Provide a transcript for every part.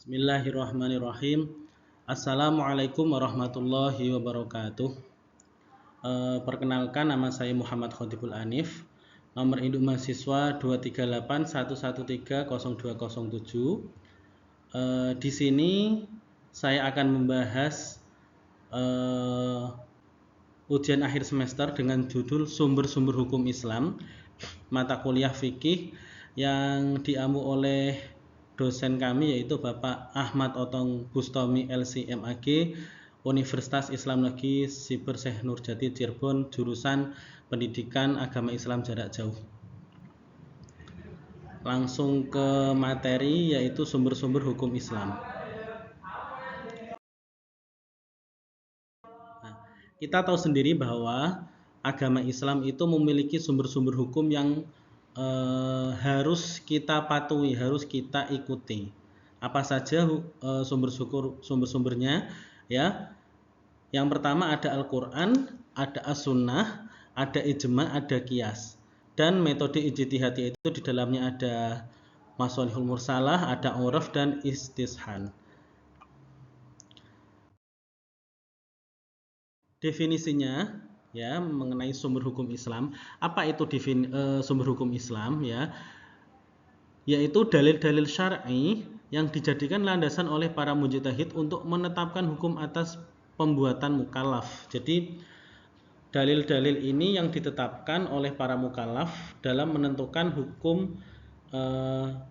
Bismillahirrahmanirrahim. Assalamualaikum warahmatullahi wabarakatuh. Perkenalkan, nama saya Muhammad Khotibul Anif. Nomor induk mahasiswa 23811302007. Di sini saya akan membahas ujian akhir semester dengan judul Sumber-sumber Hukum Islam, mata kuliah fikih yang diampu oleh dosen kami yaitu Bapak Ahmad Otong Bustomi LC.MAG, Universitas Islam Negeri Siber Syekh Nurjati Cirebon, jurusan Pendidikan Agama Islam Jarak Jauh. Langsung ke materi yaitu sumber-sumber hukum Islam. Kita tahu sendiri bahwa agama Islam itu memiliki sumber-sumber hukum yang harus kita patuhi, harus kita ikuti. Apa saja sumber-sumbernya? Ya, yang pertama ada Al-Quran, ada As-Sunnah, ada Ijma, ada Qiyas. Dan metode ijtihad itu di dalamnya ada Masalihul Mursalah, ada Uraf dan Istishhan. Definisinya ya mengenai sumber hukum Islam. Apa itu sumber hukum Islam ya? Yaitu dalil-dalil syar'i yang dijadikan landasan oleh para mujtahid untuk menetapkan hukum atas pembuatan mukallaf. Jadi dalil-dalil ini yang ditetapkan oleh para mukallaf dalam menentukan hukum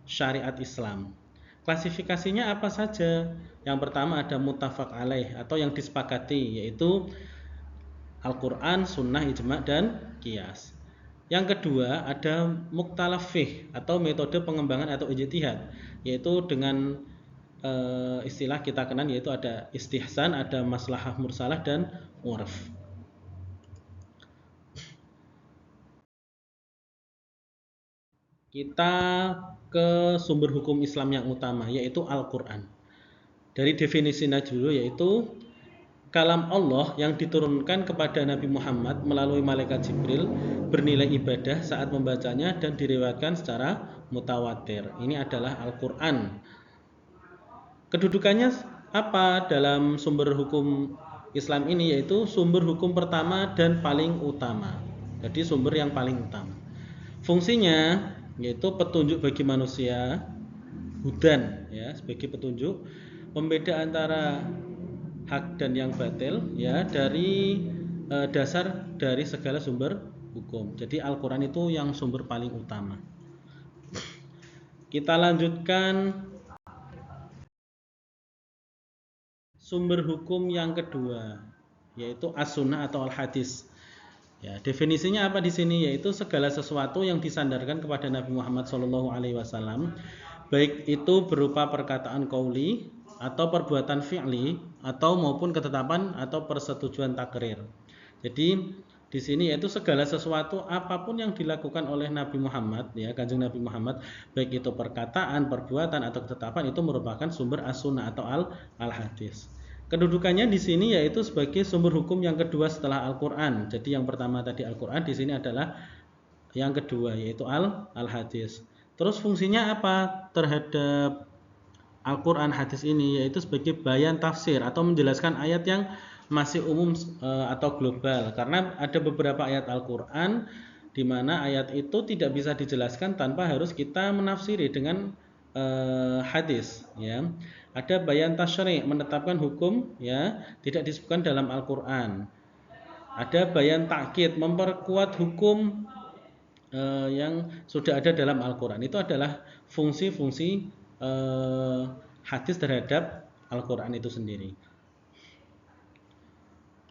syariat Islam. Klasifikasinya apa saja? Yang pertama ada muttafaq alaih atau yang disepakati, yaitu Al-Quran, Sunnah, Ijma, dan Qiyas. Yang kedua ada mukhtalaf fih atau metode pengembangan atau ijtihad, yaitu dengan istilah kita kenal yaitu ada istihsan, ada maslahah mursalah, dan uraf. Kita ke sumber hukum Islam yang utama yaitu Al-Quran. Dari definisinya dulu yaitu kalam Allah yang diturunkan kepada Nabi Muhammad melalui malaikat Jibril bernilai ibadah saat membacanya dan diriwayatkan secara mutawatir. Ini adalah Al-Quran. Kedudukannya apa dalam sumber hukum Islam ini? Yaitu sumber hukum pertama dan paling utama. Jadi sumber yang paling utama. Fungsinya yaitu petunjuk bagi manusia, hudan ya, sebagai petunjuk, pembeda antara hak dan yang batil ya, dari dasar dari segala sumber hukum. Jadi Al-Quran itu yang sumber paling utama. Kita lanjutkan sumber hukum yang kedua yaitu As-Sunnah atau Al-Hadis. Ya, definisinya apa di sini? Yaitu segala sesuatu yang disandarkan kepada Nabi Muhammad SAW, baik itu berupa perkataan qauli atau perbuatan fi'li atau maupun ketetapan atau persetujuan takrir. Jadi di sini yaitu segala sesuatu apapun yang dilakukan oleh Nabi Muhammad ya, Kanjeng Nabi Muhammad, baik itu perkataan, perbuatan atau ketetapan, itu merupakan sumber As-Sunnah atau Al-Hadis. Kedudukannya di sini yaitu sebagai sumber hukum yang kedua setelah Al-Quran. Jadi yang pertama tadi Al-Quran, di sini adalah yang kedua yaitu Al-Hadis. Terus fungsinya apa terhadap Al-Quran hadis ini? Yaitu sebagai bayan tafsir atau menjelaskan ayat yang masih umum atau global. Karena ada beberapa ayat Al-Quran di mana ayat itu tidak bisa dijelaskan tanpa harus kita menafsiri dengan hadis ya. Ada bayan tasyri', menetapkan hukum ya, tidak disebutkan dalam Al-Quran. Ada bayan ta'kid, memperkuat hukum yang sudah ada dalam Al-Quran. Itu adalah fungsi-fungsi hadis terhadap Al-Quran itu sendiri.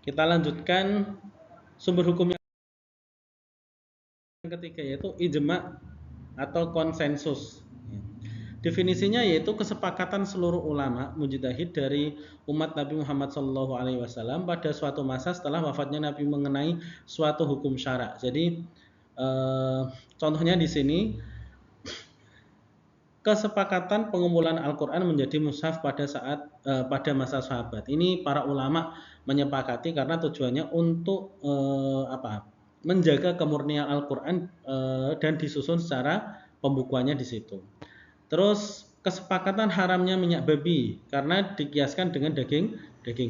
Kita lanjutkan sumber hukum yang ketiga yaitu ijma atau konsensus. Definisinya yaitu kesepakatan seluruh ulama mujtahid dari umat Nabi Muhammad SAW pada suatu masa setelah wafatnya Nabi mengenai suatu hukum syara'. Jadi contohnya di sini kesepakatan pengumpulan Al-Quran menjadi mushaf pada masa sahabat. Ini para ulama menyepakati karena tujuannya untuk menjaga kemurnian Al-Quran dan disusun secara pembukuannya di situ. Terus kesepakatan haramnya minyak babi karena dikiaskan dengan daging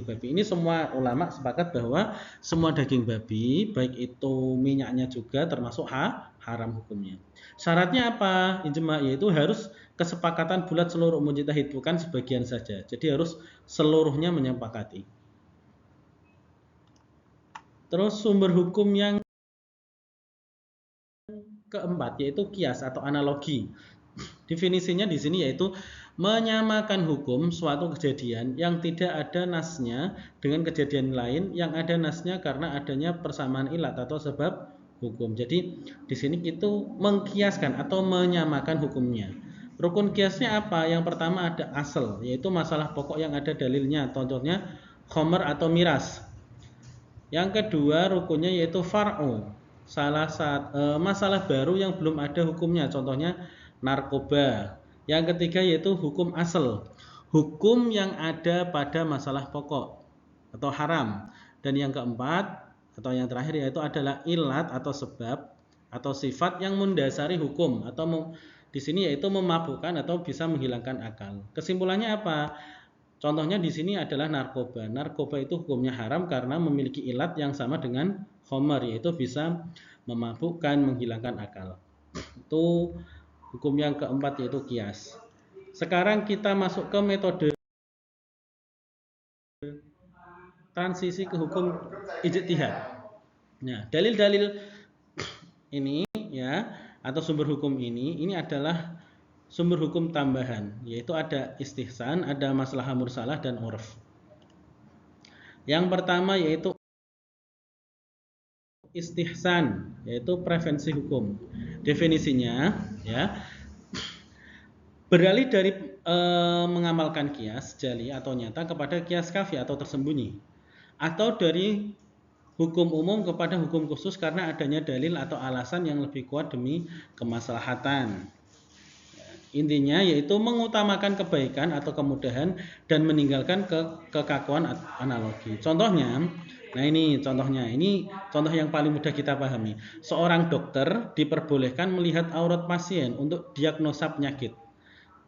babi. Ini semua ulama sepakat bahwa semua daging babi baik itu minyaknya juga termasuk haram hukumnya. Syaratnya apa? Ijma, yaitu harus kesepakatan bulat seluruh mujtahid, bukan sebagian saja. Jadi harus seluruhnya menyepakati. Terus sumber hukum yang keempat yaitu kias atau analogi. Definisinya di sini yaitu menyamakan hukum suatu kejadian yang tidak ada nasnya dengan kejadian lain yang ada nasnya karena adanya persamaan ilat atau sebab hukum. Jadi di sini itu mengkiaskan atau menyamakan hukumnya. Rukun kiasnya apa? Yang pertama ada asal, yaitu masalah pokok yang ada dalilnya, contohnya khomer atau miras. Yang kedua rukunnya yaitu far'u, masalah baru yang belum ada hukumnya, contohnya narkoba. Yang ketiga yaitu hukum asal, hukum yang ada pada masalah pokok atau haram. Dan yang keempat atau yang terakhir yaitu adalah ilat atau sebab atau sifat yang mendasari hukum atau di sini yaitu memabukkan atau bisa menghilangkan akal. Kesimpulannya apa? Contohnya di sini adalah narkoba. Narkoba itu hukumnya haram karena memiliki ilat yang sama dengan khamar, yaitu bisa memabukkan, menghilangkan akal. Itu hukum yang keempat yaitu kias. Sekarang kita masuk ke metode transisi ke hukum ijtihad. Nah, dalil-dalil ini ya atau sumber hukum ini adalah sumber hukum tambahan, yaitu ada istihsan, ada maslahah mursalah dan urf. Yang pertama yaitu istihsan, yaitu prevensi hukum. Definisinya ya, beralih dari mengamalkan kias jali atau nyata kepada kias kafi atau tersembunyi, atau dari hukum umum kepada hukum khusus karena adanya dalil atau alasan yang lebih kuat demi kemaslahatan. Intinya yaitu mengutamakan kebaikan atau kemudahan dan meninggalkan kekakuan analogi. Contohnya, nah ini contohnya, ini contoh yang paling mudah kita pahami. Seorang dokter diperbolehkan melihat aurat pasien untuk diagnosa penyakit.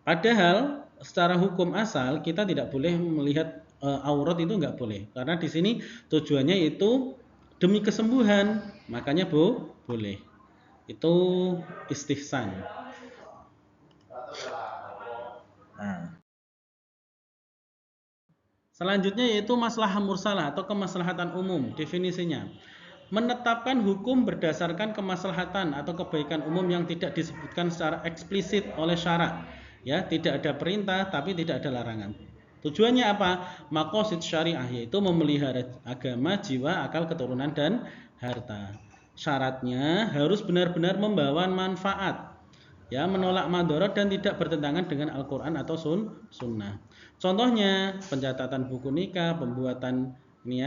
Padahal secara hukum asal kita tidak boleh melihat aurat, itu nggak boleh. Karena di sini tujuannya itu demi kesembuhan, makanya boleh. Itu istihsan. Selanjutnya yaitu maslahah mursalah atau kemaslahatan umum. Definisinya, menetapkan hukum berdasarkan kemaslahatan atau kebaikan umum yang tidak disebutkan secara eksplisit oleh syarak. Ya, tidak ada perintah tapi tidak ada larangan. Tujuannya apa? Maqasid syariah, yaitu memelihara agama, jiwa, akal, keturunan dan harta. Syaratnya harus benar-benar membawa manfaat, ya, menolak madharat dan tidak bertentangan dengan Al-Quran atau sunnah. Contohnya pencatatan buku nikah, pembuatan ini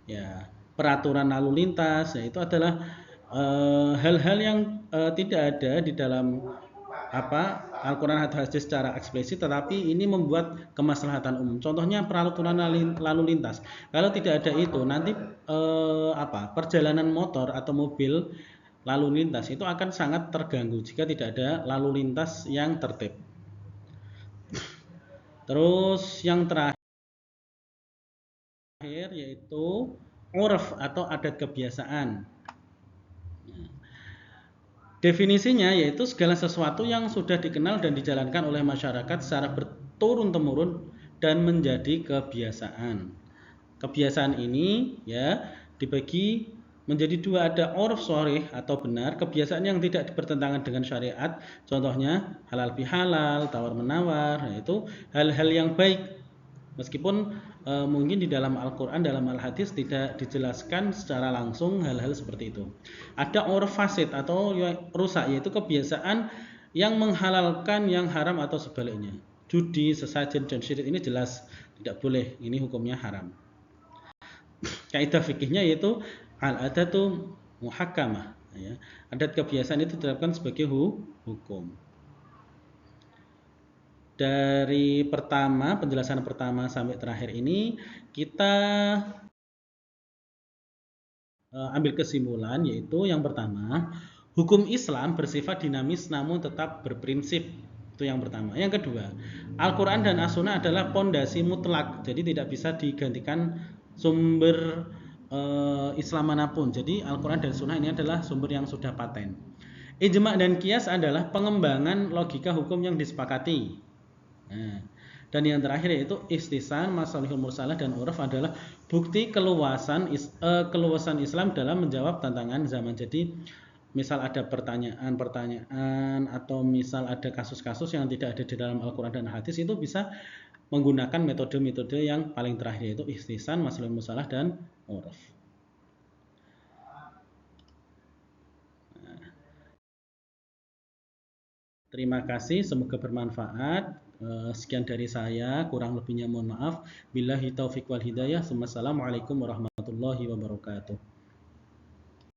ya peraturan lalu lintas, ya, itu adalah hal-hal yang tidak ada di dalam Al-Quran atau hadis secara eksplisit, tetapi ini membuat kemaslahatan umum. Contohnya peraturan lalu lintas. Kalau tidak ada itu, nanti perjalanan motor atau mobil lalu lintas itu akan sangat terganggu jika tidak ada lalu lintas yang tertib. Terus yang terakhir yaitu urf atau adat kebiasaan. Definisinya yaitu segala sesuatu yang sudah dikenal dan dijalankan oleh masyarakat secara berturun-temurun dan menjadi kebiasaan. Kebiasaan ini ya dibagi menjadi dua, ada urf sharih atau benar, kebiasaan yang tidak bertentangan dengan syariat, contohnya halal bihalal, tawar menawar, yaitu hal-hal yang baik. Meskipun mungkin di dalam Al-Quran, dalam Al-Hadis tidak dijelaskan secara langsung hal-hal seperti itu. Ada urf fasid atau rusak, yaitu kebiasaan yang menghalalkan yang haram atau sebaliknya. Judi, sesajen, dan syirik ini jelas tidak boleh, ini hukumnya haram. Kaidah fikihnya yaitu al-adatu muhakkamah, ya. Adat kebiasaan itu diterapkan sebagai hukum. Dari penjelasan pertama sampai terakhir ini kita ambil kesimpulan, yaitu yang pertama, hukum Islam bersifat dinamis namun tetap berprinsip. Itu yang pertama. Yang kedua, Al-Quran dan As-Sunnah adalah pondasi mutlak, jadi tidak bisa digantikan sumber Islam manapun. Jadi Al-Quran dan Sunnah ini adalah sumber yang sudah paten. Ijma' dan kias adalah pengembangan logika hukum yang disepakati. Nah, dan yang terakhir yaitu istisan, masalihul mursalah dan uruf adalah bukti keluasan Islam dalam menjawab tantangan zaman. Jadi misal ada pertanyaan atau misal ada kasus-kasus yang tidak ada di dalam Al-Quran dan hadis, itu bisa menggunakan metode-metode yang paling terakhir yaitu istisan, masalihul mursalah dan uruf. Terima kasih, semoga bermanfaat. Sekian dari saya, kurang lebihnya mohon maaf. Billahi taufiq wal hidayah. Assalamualaikum warahmatullahi wabarakatuh.